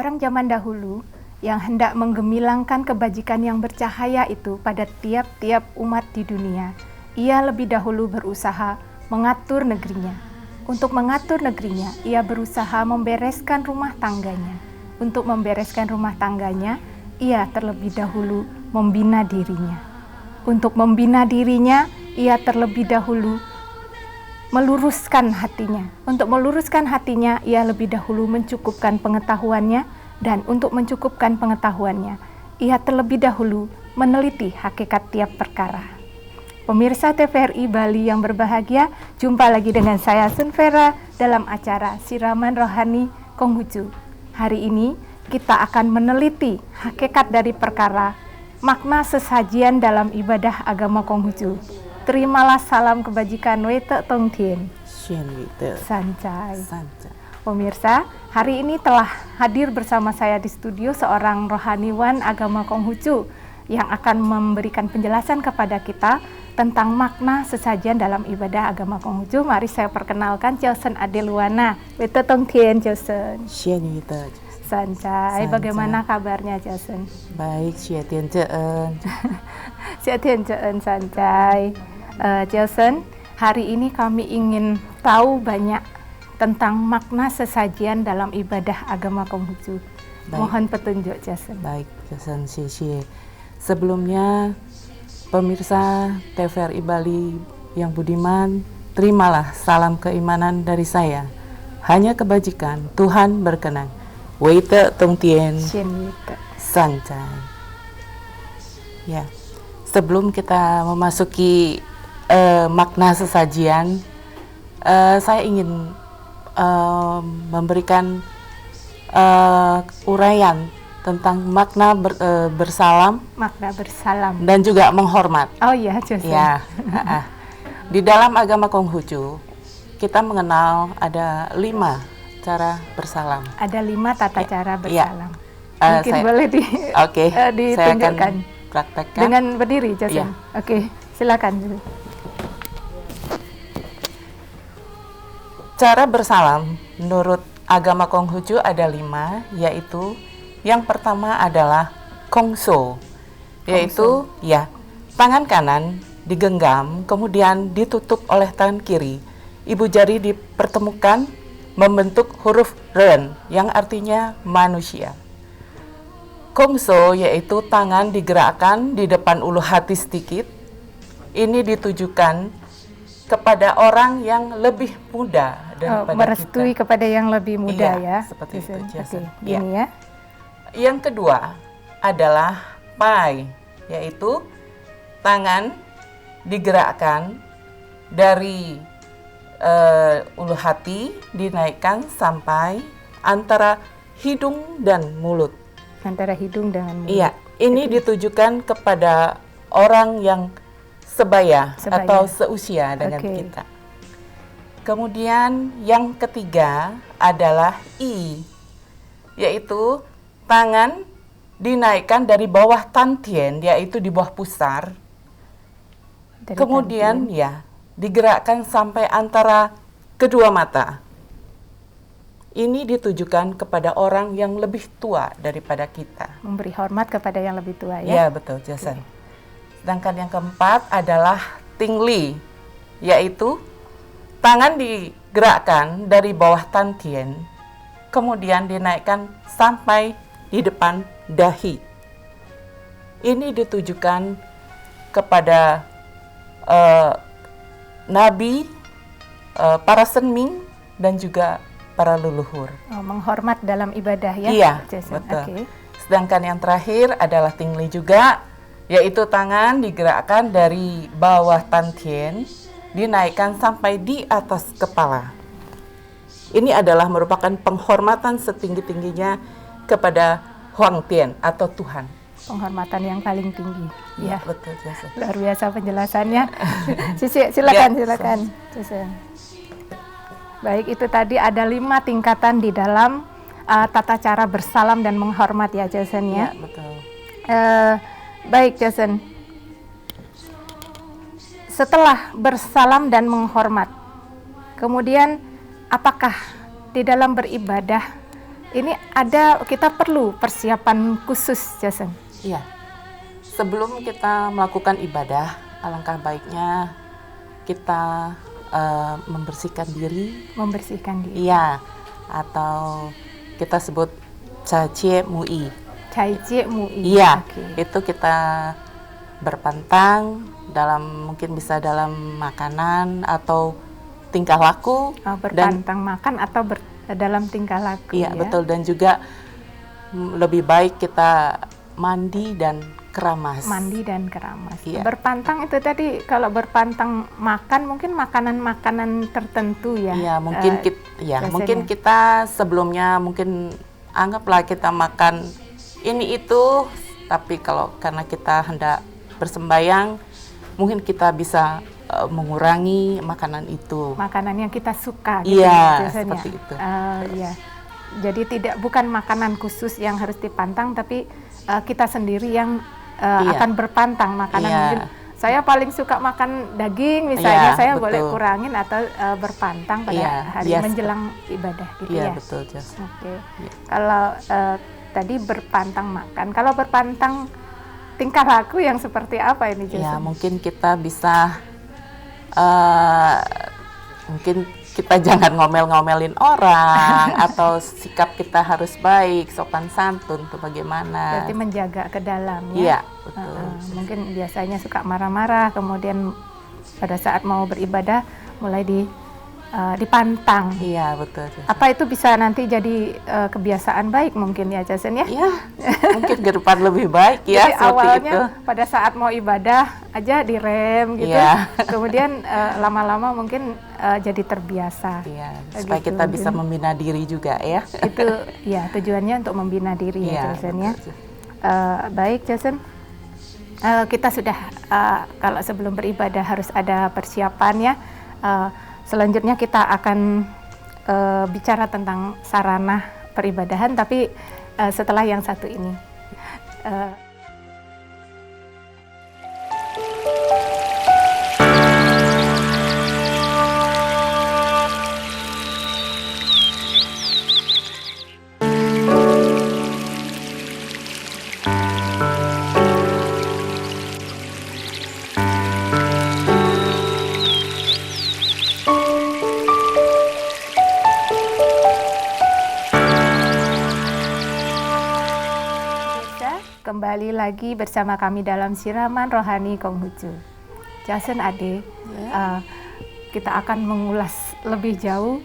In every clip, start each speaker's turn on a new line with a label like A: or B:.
A: Orang zaman dahulu yang hendak menggemilangkan kebajikan yang bercahaya itu pada tiap-tiap umat di dunia, ia lebih dahulu berusaha mengatur negerinya. Untuk mengatur negerinya, ia berusaha membereskan rumah tangganya. Untuk membereskan rumah tangganya, ia terlebih dahulu membina dirinya. Untuk membina dirinya, ia terlebih dahulu meluruskan hatinya. Untuk meluruskan hatinya, ia lebih dahulu mencukupkan pengetahuannya, dan untuk mencukupkan pengetahuannya, ia terlebih dahulu meneliti hakikat tiap perkara. Pemirsa TVRI Bali yang berbahagia, jumpa lagi dengan saya Sunvera dalam acara Siraman Rohani Konghucu. Hari ini kita akan meneliti hakikat dari perkara, makna sesajian dalam ibadah agama Konghucu. Terimalah salam kebajikan Wete Tongtien. Sancai. Pemirsa, hari ini telah hadir bersama saya di studio seorang rohaniwan agama Konghucu yang akan memberikan penjelasan kepada kita tentang makna sesajian dalam ibadah agama Konghucu. Mari saya perkenalkan Josen Adeluana. Wete Tongtien Josen. Sancai, bagaimana kabarnya Josen?
B: Baik, Siatien Ceen.
A: Siatien Ceen Sancai. Josen, hari ini kami ingin tahu banyak tentang makna sesajian dalam ibadah agama Konghucu. Mohon petunjuk Josen.
B: Baik, Josen Sisi. Sebelumnya, pemirsa TVRI Bali yang budiman, terimalah salam keimanan dari saya. Hanya kebajikan, Tuhan berkenan. Wete Tongtien. Sancai. Ya, sebelum kita memasuki makna sesajian, saya ingin memberikan uraian tentang makna bersalam,
A: makna bersalam,
B: dan juga menghormat.
A: Oh iya, Josen.
B: Ya, di dalam agama Konghucu kita mengenal ada 5 cara bersalam.
A: Ada 5 tata cara bersalam.
B: Ya.
A: Mungkin boleh ditunjukkan.
B: Saya akan praktekkan
A: dengan berdiri, Josen.
B: Ya.
A: Oke, silakan.
B: Cara bersalam menurut agama Konghucu ada 5, yaitu yang pertama adalah Kongso, yaitu ya tangan kanan digenggam kemudian ditutup oleh tangan kiri. Ibu jari dipertemukan membentuk huruf Ren yang artinya manusia. Kongso yaitu tangan digerakkan di depan ulu hati sedikit. Ini ditujukan kepada orang yang lebih muda daripada
A: merestui
B: kita.
A: Kepada yang lebih muda,
B: iya,
A: ya.
B: Seperti itu,
A: Oke, gini ya.
B: Yang kedua adalah Pai, yaitu tangan digerakkan dari ulu hati dinaikkan sampai antara hidung dan mulut.
A: Antara hidung dengan mulut.
B: Iya, ini ditujukan kepada orang yang sebaya atau seusia dengan kita. Kemudian yang ketiga adalah I, yaitu tangan dinaikkan dari bawah tantien, yaitu di bawah pusar. Kemudian ya digerakkan sampai antara kedua mata. Ini ditujukan kepada orang yang lebih tua daripada kita.
A: Memberi hormat kepada yang lebih tua, ya?
B: Ya, betul, Josen. Sedangkan yang keempat adalah Tingli, yaitu tangan digerakkan dari bawah tantien, kemudian dinaikkan sampai di depan dahi. Ini ditujukan kepada nabi, para senming, dan juga para leluhur.
A: Menghormat dalam ibadah, ya?
B: Iya,
A: Jason.
B: betul.
A: Okay.
B: Sedangkan yang terakhir adalah Tingli juga, yaitu tangan digerakkan dari bawah tantien, dinaikkan sampai di atas kepala. Ini adalah merupakan penghormatan setinggi-tingginya kepada Huang Tian atau Tuhan.
A: Penghormatan yang paling tinggi.
B: Ya, betul, Jason.
A: Luar biasa penjelasannya. Silakan. Baik, itu tadi ada 5 tingkatan di dalam tata cara bersalam dan menghormat, ya, Jason, ya?
B: Ya, betul.
A: Baik, Jason. Setelah bersalam dan menghormat, kemudian apakah di dalam beribadah ini kita perlu persiapan khusus, Jason.
B: Iya. Sebelum kita melakukan ibadah, alangkah baiknya kita membersihkan diri.
A: Membersihkan diri.
B: Iya. Atau kita sebut cacie mui.
A: Cacie mui.
B: Iya.
A: Okay.
B: Itu kita berpantang mungkin bisa dalam makanan atau tingkah laku.
A: Berpantang makan atau dalam tingkah laku.
B: Iya, betul. Dan juga lebih baik kita mandi dan keramas.
A: Mandi dan keramas.
B: Iya.
A: Berpantang itu tadi, kalau berpantang makan mungkin makanan-makanan tertentu ya.
B: Iya, mungkin kita sebelumnya mungkin anggaplah kita makan ini itu, tapi karena kita hendak bersembayang, mungkin kita bisa mengurangi makanan itu.
A: Makanan yang kita suka. Gitu,
B: iya, seperti itu.
A: Iya. Jadi bukan makanan khusus yang harus dipantang, tapi kita sendiri yang akan berpantang makanan. Mungkin saya paling suka makan daging, misalnya saya boleh kurangin atau berpantang pada hari menjelang ibadah, gitu ya.
B: Iya, betul, Jos.
A: Oke. Kalau tadi berpantang makan, kalau berpantang tingkah laku yang seperti apa ini, Jason?
B: Ya, mungkin kita bisa mungkin kita jangan ngomel-ngomelin orang atau sikap kita harus baik, sopan santun tuh bagaimana.
A: Berarti menjaga ke dalam ya.
B: Iya, betul.
A: Mungkin biasanya suka marah-marah, kemudian pada saat mau beribadah mulai dipantang.
B: Iya, betul.
A: Apa itu bisa nanti jadi kebiasaan baik mungkin ya, Jason ya?
B: Iya, mungkin ke depan lebih baik ya.
A: Jadi awalnya itu, pada saat mau ibadah aja direm gitu, kemudian lama-lama mungkin jadi terbiasa.
B: Iya, supaya kita bisa membina diri juga ya.
A: Itu ya tujuannya untuk membina diri ya, Jason ya. Baik, Jason. Kita sudah kalau sebelum beribadah harus ada persiapan ya. Selanjutnya kita akan bicara tentang sarana peribadahan, tapi setelah yang satu ini. Kembali lagi bersama kami dalam siraman rohani Konghucu. Jason Ade, kita akan mengulas lebih jauh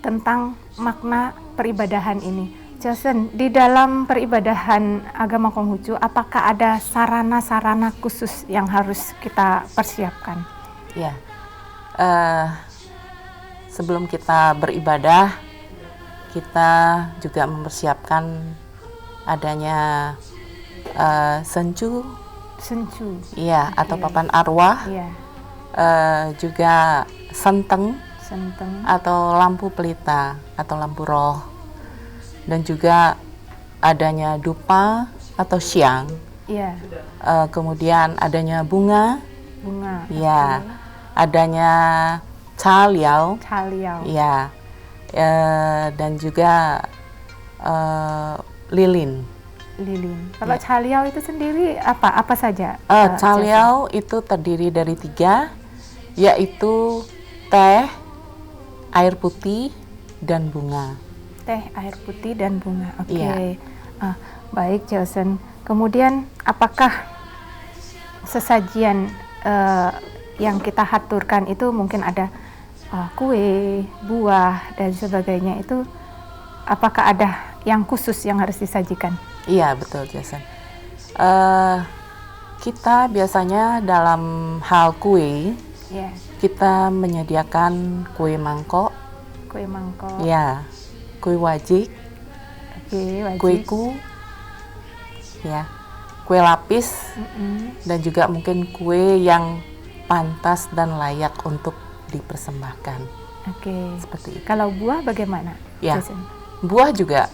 A: tentang makna peribadahan ini. Jason, di dalam peribadahan agama Konghucu, apakah ada sarana-sarana khusus yang harus kita persiapkan?
B: Ya, sebelum kita beribadah, kita juga mempersiapkan adanya senju, iya, atau papan arwah, juga senteng, atau lampu pelita atau lampu roh, dan juga adanya dupa atau siang, kemudian adanya bunga, ya, adanya caliau, ya, dan juga lilin.
A: Kalau caliau itu sendiri apa saja?
B: Caliau itu terdiri dari 3, yaitu teh, air putih, dan bunga.
A: Teh, air putih, dan bunga. Oke. Baik, Jason. Kemudian apakah sesajian yang kita haturkan itu mungkin ada kue, buah, dan sebagainya itu, apakah ada yang khusus yang harus disajikan?
B: Iya, betul, Jason. Kita biasanya dalam hal kue, kita menyediakan kue mangkok, ya, kue wajik, kueku, ya, kue lapis, dan juga mungkin kue yang pantas dan layak untuk dipersembahkan. Seperti itu.
A: Kalau buah bagaimana?
B: Ya, buah juga.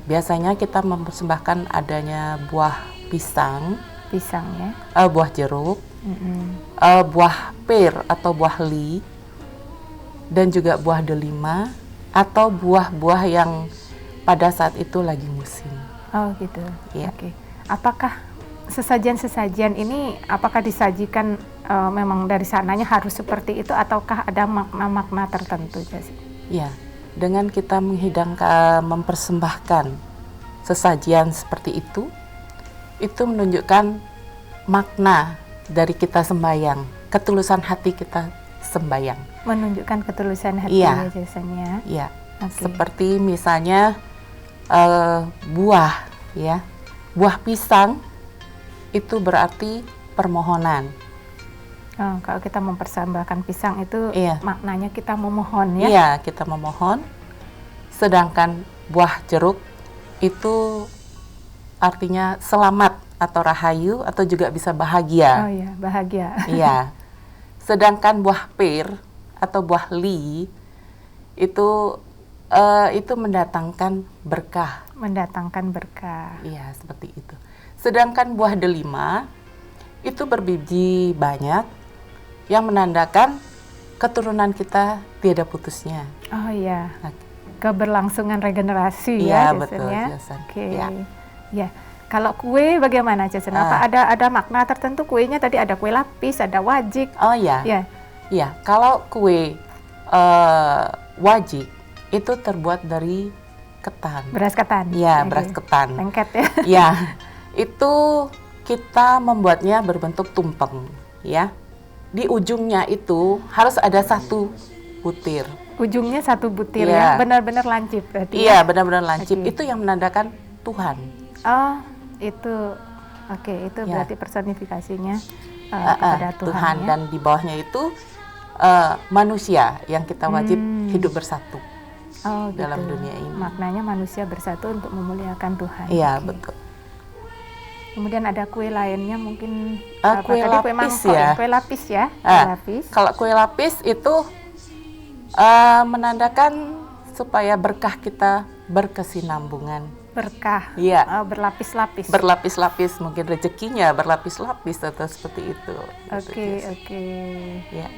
B: Biasanya kita mempersembahkan adanya buah pisang ya, buah jeruk, buah pir atau buah li, dan juga buah delima, atau buah-buah yang pada saat itu lagi musim.
A: Oh gitu.
B: Iya.
A: Oke. Apakah sesajian-sesajian ini apakah disajikan memang dari sananya harus seperti itu ataukah ada makna-makna tertentu, Jas?
B: Ya, dengan kita menghidangkan, mempersembahkan sesajian seperti itu menunjukkan makna dari kita sembahyang, ketulusan hati kita sembahyang.
A: Menunjukkan ketulusan hati
B: Iya.
A: ya, Jason-nya.
B: Ya,
A: Oke.
B: seperti misalnya buah, ya, buah pisang itu berarti permohonan.
A: Oh, kalau kita mempersembahkan pisang itu
B: Iya.
A: maknanya kita memohon ya.
B: Iya, kita memohon. Sedangkan buah jeruk itu artinya selamat atau rahayu atau juga bisa
A: Oh
B: bahagia.
A: iya, bahagia.
B: Iya. Sedangkan buah pir atau buah li itu mendatangkan berkah.
A: Mendatangkan berkah.
B: Iya, seperti itu. Sedangkan buah delima itu berbiji banyak yang menandakan keturunan kita tiada putusnya.
A: Oh iya,
B: Nah,
A: keberlangsungan regenerasi
B: Iya,
A: ya,
B: betul,
A: Jason ya.
B: Jason.
A: Oke.
B: Ya.
A: Ya. Kalau kue bagaimana, Jason? Apa ada makna tertentu kuenya? Tadi ada kue lapis, ada wajik.
B: Oh ya,
A: Ya.
B: ya. Kalau kue wajik itu terbuat dari ketan.
A: Beras ketan.
B: Iya,
A: Oke.
B: beras ketan.
A: Lengket ya.
B: Ya, itu kita membuatnya berbentuk tumpeng, ya. Di ujungnya itu harus ada satu butir.
A: Ujungnya satu butir
B: Iya.
A: ya. Benar-benar lancip berarti.
B: Iya,
A: Ya?
B: benar-benar lancip.
A: Oke.
B: Itu yang menandakan Tuhan.
A: Oh, itu. Oke, itu
B: Ya.
A: berarti personifikasinya kepada
B: Tuhan
A: ya.
B: dan di bawahnya itu manusia yang kita wajib hidup bersatu.
A: Oh, gitu.
B: dalam dunia ini.
A: Maknanya manusia bersatu untuk memuliakan Tuhan.
B: Iya,
A: Oke.
B: betul.
A: Kemudian ada kue lainnya mungkin
B: Kue
A: tadi? Kue
B: lapis
A: mangkok
B: ya.
A: Kue lapis ya. Kue
B: Ah,
A: lapis.
B: Kalau kue lapis itu menandakan supaya berkah kita berkesinambungan.
A: Berkah.
B: Iya.
A: Berlapis-lapis.
B: Berlapis-lapis, mungkin rezekinya berlapis-lapis atau seperti itu.
A: Oke, oke.
B: Ya.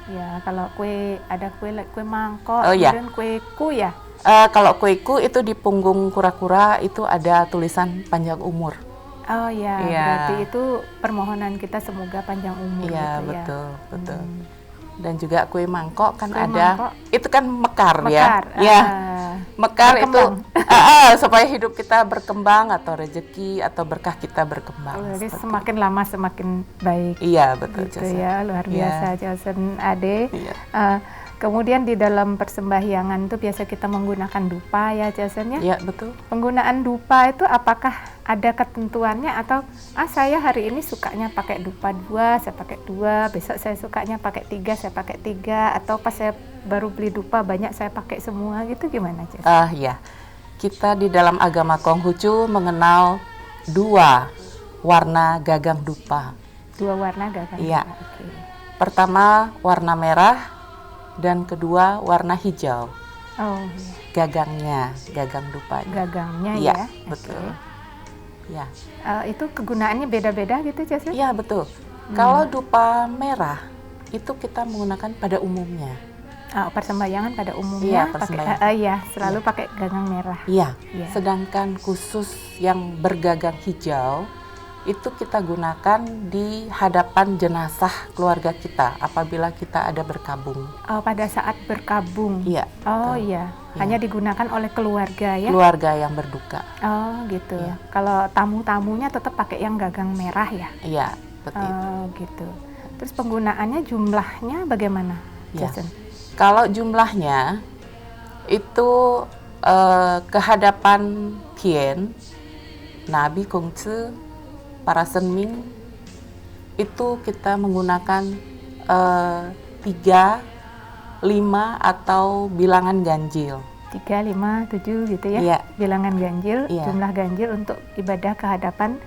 A: Ya, kalau kue ada kue mangkok,
B: Oh, iya.
A: kemudian kue ku ya.
B: Kalau kueku itu di punggung kura-kura itu ada tulisan panjang umur.
A: Oh ya,
B: Iya.
A: berarti itu permohonan kita semoga panjang umur
B: Iya,
A: gitu ya.
B: betul, betul. Dan juga kue mangkok kan
A: Kue
B: ada,
A: mangkok.
B: itu kan mekar,
A: Mekar.
B: ya. Ya, mekar itu
A: berkembang.
B: supaya hidup kita berkembang atau rezeki atau berkah kita berkembang.
A: Jadi
B: seperti
A: semakin lama semakin baik.
B: Iya, betul,
A: Gitu
B: Jason.
A: ya, luar
B: Iya.
A: biasa Jason Ade.
B: Iya.
A: Kemudian di dalam persembahyangan itu biasa kita menggunakan dupa ya Jason ya.
B: Iya, betul.
A: Penggunaan dupa itu apakah ada ketentuannya atau saya hari ini sukanya pakai dupa 2, saya pakai 2, besok saya sukanya pakai 3, saya pakai 3, atau pas saya baru beli dupa banyak saya pakai semua gitu, gimana Jason?
B: Ya, kita di dalam agama Konghucu mengenal 2 warna gagang dupa.
A: 2 warna gagang.
B: Iya.
A: Oke.
B: Pertama warna merah dan kedua warna hijau.
A: Oh, iya.
B: Gagang dupanya.
A: Gagangnya
B: Iya,
A: ya.
B: betul.
A: Oke.
B: Ya.
A: Itu kegunaannya beda-beda gitu Jason?
B: Iya, betul. Kalau dupa merah itu kita menggunakan pada umumnya.
A: Persembahyangan pada
B: Iya,
A: umumnya
B: persembahyangan.
A: pakai selalu pakai gagang merah.
B: Iya.
A: Iya.
B: Sedangkan khusus yang bergagang hijau itu kita gunakan di hadapan jenazah keluarga kita apabila kita ada berkabung.
A: Pada saat berkabung.
B: Iya.
A: Oh
B: betul.
A: iya, hanya digunakan oleh keluarga ya.
B: Keluarga yang berduka.
A: Oh gitu.
B: Iya.
A: Kalau tamu-tamunya tetap pakai yang gagang merah ya.
B: Iya, seperti itu.
A: Oh gitu. Terus penggunaannya jumlahnya bagaimana,
B: Ya.
A: Jason?
B: Kalau jumlahnya itu kehadapan Tien, Nabi Kongzi, para senming itu kita menggunakan 3, 5 atau bilangan ganjil.
A: 3, 5, 7 gitu ya.
B: Iya.
A: Bilangan ganjil,
B: Iya.
A: jumlah ganjil untuk ibadah kehadapan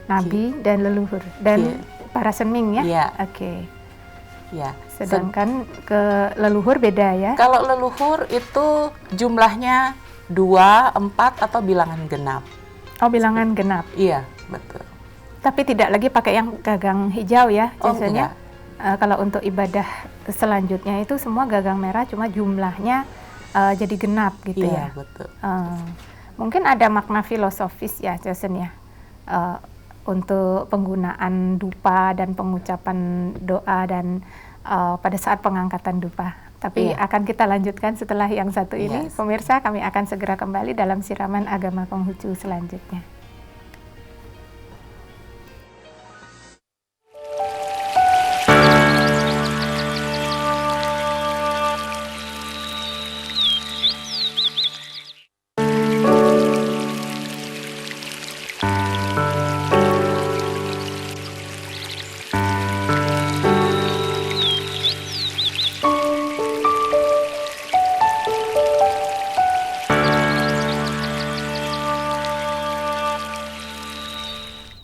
A: Nabi dan leluhur dan
B: Iya.
A: para senming ya.
B: Iya.
A: Oke.
B: Ya.
A: Sedangkan ke leluhur beda ya.
B: Kalau leluhur itu jumlahnya 2, 4 atau bilangan genap.
A: Oh, bilangan genap.
B: Iya, betul.
A: Tapi tidak lagi pakai yang gagang hijau ya,
B: Oh,
A: biasanya. Kalau untuk ibadah selanjutnya itu semua gagang merah, cuma jumlahnya jadi genap gitu
B: Iya,
A: ya.
B: betul.
A: Mungkin ada makna filosofis ya, Josen ya, untuk penggunaan dupa dan pengucapan doa dan pada saat pengangkatan dupa. Tapi akan kita lanjutkan setelah yang satu ini. Pemirsa, kami akan segera kembali dalam siraman agama Konghucu selanjutnya.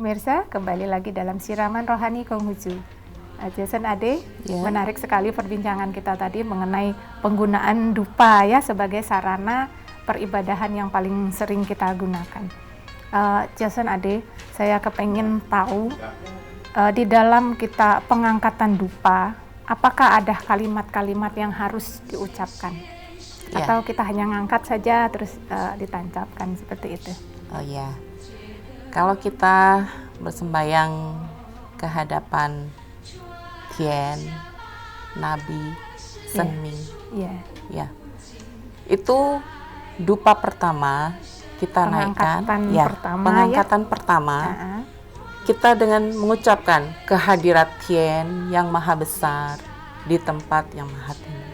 A: Pemirsa, kembali lagi dalam siraman rohani Konghucu. Josen Ade, menarik sekali perbincangan kita tadi mengenai penggunaan dupa ya sebagai sarana peribadahan yang paling sering kita gunakan. Josen Ade, saya kepengen tahu di dalam kita pengangkatan dupa, apakah ada kalimat-kalimat yang harus diucapkan? Atau kita hanya ngangkat saja terus ditancapkan seperti itu?
B: Oh ya. Kalau kita bersembayang ke hadapan Tien, Nabi, Senming, itu dupa pertama kita naikkan, pengangkatan pertama, kita dengan mengucapkan kehadirat Tien yang maha besar di tempat yang maha tinggi.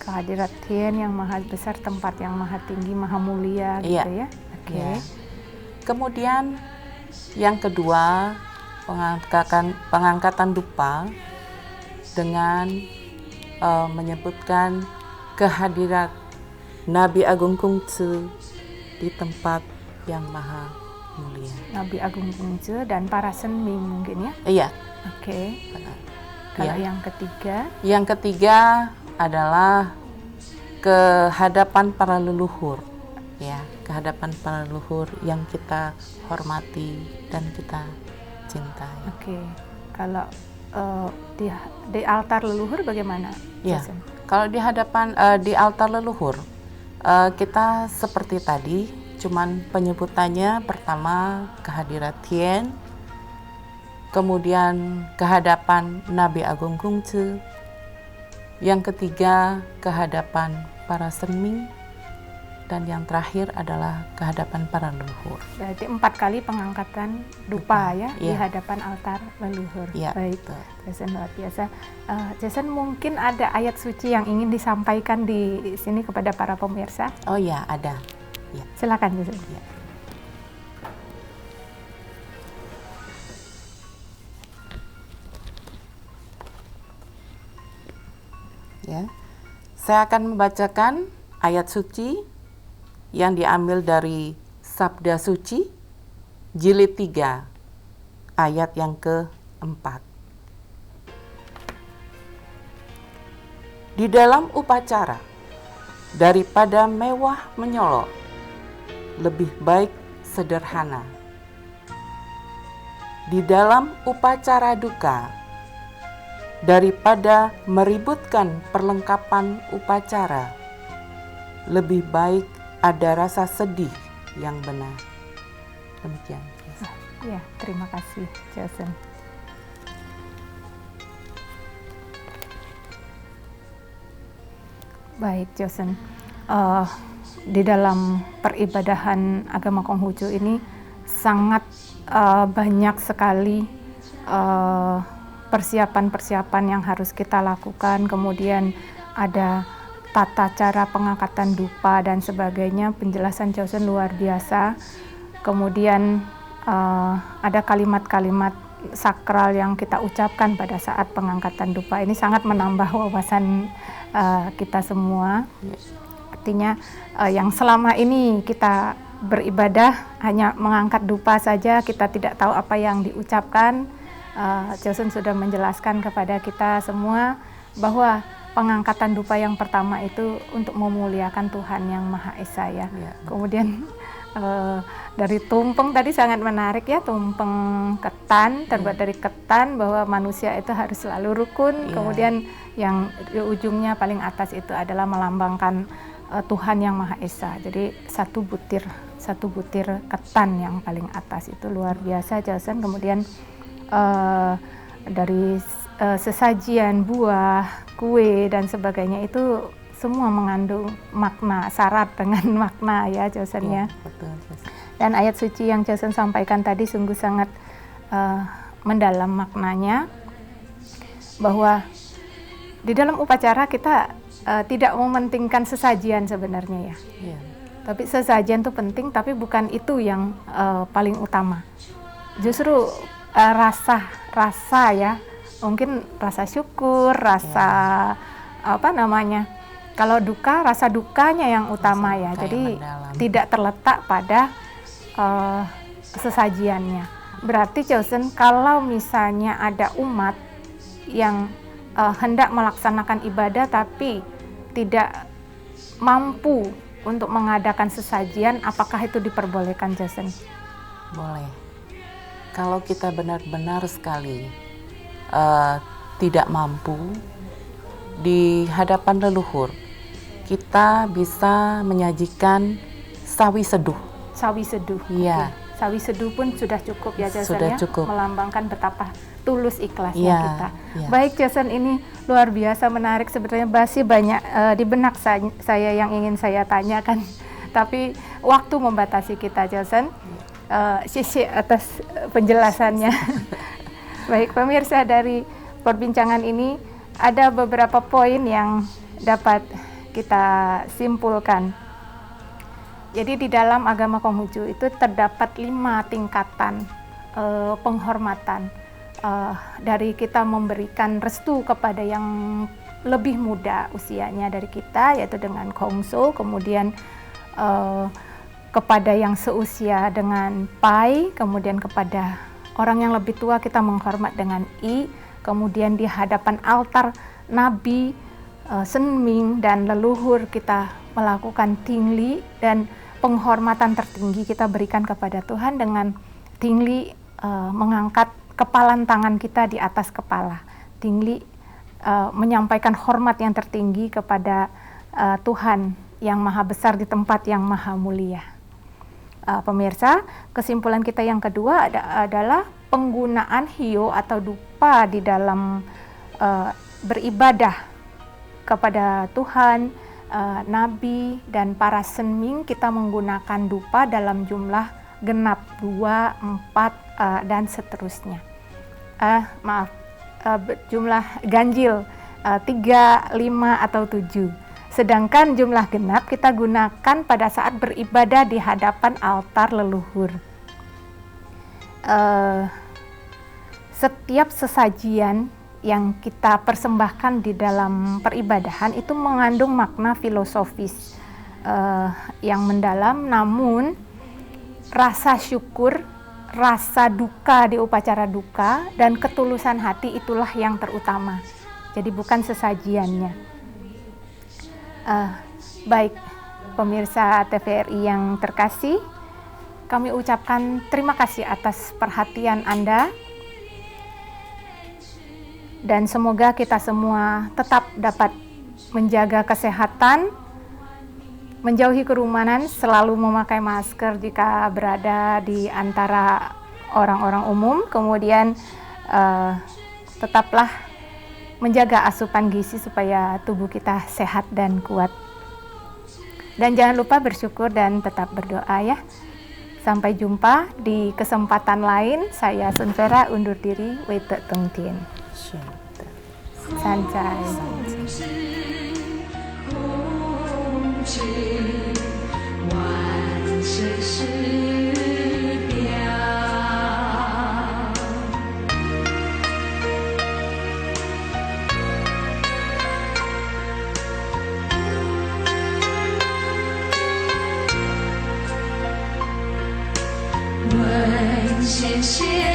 A: Kehadirat Tien yang maha besar, tempat yang maha tinggi, maha mulia, gitu ya. Oke.
B: Kemudian yang kedua, pengangkatan dupa dengan menyebutkan kehadirat Nabi Agung Konghucu di tempat yang maha mulia.
A: Nabi Agung Konghucu dan para senming mungkin ya?
B: Iya.
A: Oke. Kalau yang ketiga?
B: Yang ketiga adalah kehadapan para leluhur. Ya, kehadapan para leluhur yang kita hormati dan kita cintai.
A: Oke. Kalau di altar leluhur bagaimana?
B: Ya. Kalau di hadapan di altar leluhur kita seperti tadi, cuman penyebutannya pertama kehadirat Tien, kemudian kehadapan Nabi Agung Konghucu, yang ketiga kehadapan para senming, dan yang terakhir adalah kehadapan para leluhur.
A: Berarti 4 kali pengangkatan dupa ya di hadapan altar leluhur. Baik, Josen luar biasa. Josen, mungkin ada ayat suci yang ingin disampaikan di sini kepada para pemirsa?
B: Oh ya, ada. Ya.
A: Silakan Josen.
B: Ya. Saya akan membacakan ayat suci yang diambil dari Sabda Suci jilid 3 ayat yang ke-4. Di dalam upacara, daripada mewah menyolok, lebih baik sederhana. Di dalam upacara duka, daripada meributkan perlengkapan upacara, lebih baik ada rasa sedih yang benar. Demikian.
A: Ya, terima kasih, Josen. Baik, Josen. Di dalam peribadahan agama Konghucu ini sangat banyak sekali persiapan-persiapan yang harus kita lakukan. Kemudian ada tata cara pengangkatan dupa dan sebagainya. Penjelasan Josen luar biasa. Kemudian ada kalimat-kalimat sakral yang kita ucapkan pada saat pengangkatan dupa. Ini sangat menambah wawasan kita semua. Artinya yang selama ini kita beribadah hanya mengangkat dupa saja, kita tidak tahu apa yang diucapkan. Josen sudah menjelaskan kepada kita semua bahwa pengangkatan dupa yang pertama itu untuk memuliakan Tuhan yang Maha Esa ya. Kemudian dari tumpeng tadi sangat menarik ya, tumpeng ketan, terbuat dari ketan, bahwa manusia itu harus selalu rukun. Kemudian yang di ujungnya paling atas itu adalah melambangkan Tuhan yang Maha Esa. Jadi satu butir 1 butir ketan yang paling atas itu luar biasa Jason. Kemudian dari sesajian buah, kue dan sebagainya itu semua mengandung makna, syarat dengan makna ya Jason ya.
B: Betul, Jason.
A: Dan ayat suci yang Jason sampaikan tadi sungguh sangat mendalam maknanya, bahwa di dalam upacara kita tidak mementingkan sesajian sebenarnya ya.
B: Iya.
A: Tapi sesajian itu penting, tapi bukan itu yang paling utama. Justru rasa ya, mungkin rasa syukur, rasa kalau duka, rasa dukanya yang utama ya. Jadi tidak terletak pada sesajiannya. Berarti Chosen, kalau misalnya ada umat yang hendak melaksanakan ibadah tapi tidak mampu untuk mengadakan sesajian, apakah itu diperbolehkan Chosen?
B: Boleh. Kalau kita benar-benar sekali tidak mampu di hadapan leluhur, kita bisa menyajikan sawi seduh.
A: Sawi seduh.
B: Iya.
A: Okay. Sawi seduh pun sudah cukup ya Jason,
B: sudah
A: ya,
B: cukup.
A: Melambangkan betapa tulus ikhlasnya kita.
B: Iya.
A: Baik Jason, ini luar biasa menarik sebenarnya, masih banyak di benak saya yang ingin saya tanyakan, tapi waktu membatasi kita Jason. Sisi atas penjelasannya. Baik pemirsa, dari perbincangan ini ada beberapa poin yang dapat kita simpulkan. Jadi di dalam agama Konghucu itu terdapat 5 tingkatan penghormatan, dari kita memberikan restu kepada yang lebih muda usianya dari kita, yaitu dengan Kongso, kemudian kepada yang seusia dengan Pai, kemudian kepada orang yang lebih tua kita menghormat dengan I, kemudian di hadapan altar Nabi, Senming dan leluhur kita melakukan tingli, dan penghormatan tertinggi kita berikan kepada Tuhan dengan tingli, mengangkat kepalan tangan kita di atas kepala. Tingli menyampaikan hormat yang tertinggi kepada Tuhan yang maha besar di tempat yang maha mulia. Pemirsa, kesimpulan kita yang kedua adalah penggunaan hio atau dupa di dalam beribadah kepada Tuhan, Nabi dan para senming. Kita menggunakan dupa dalam jumlah genap 2, 4 dan seterusnya. Jumlah ganjil 3, 5 atau 7. Sedangkan jumlah genap kita gunakan pada saat beribadah di hadapan altar leluhur. Setiap sesajian yang kita persembahkan di dalam peribadahan itu mengandung makna filosofis yang mendalam, namun rasa syukur, rasa duka di upacara duka, dan ketulusan hati itulah yang terutama. Jadi bukan sesajiannya. Baik pemirsa TVRI yang terkasih, kami ucapkan terima kasih atas perhatian Anda, dan semoga kita semua tetap dapat menjaga kesehatan, menjauhi kerumunan, selalu memakai masker jika berada di antara orang-orang umum, kemudian tetaplah menjaga asupan gizi supaya tubuh kita sehat dan kuat. Dan jangan lupa bersyukur dan tetap berdoa ya. Sampai jumpa di kesempatan lain. Saya Sun Vera undur diri. Wei Te Tung Tien. Sancai.
C: 谢谢。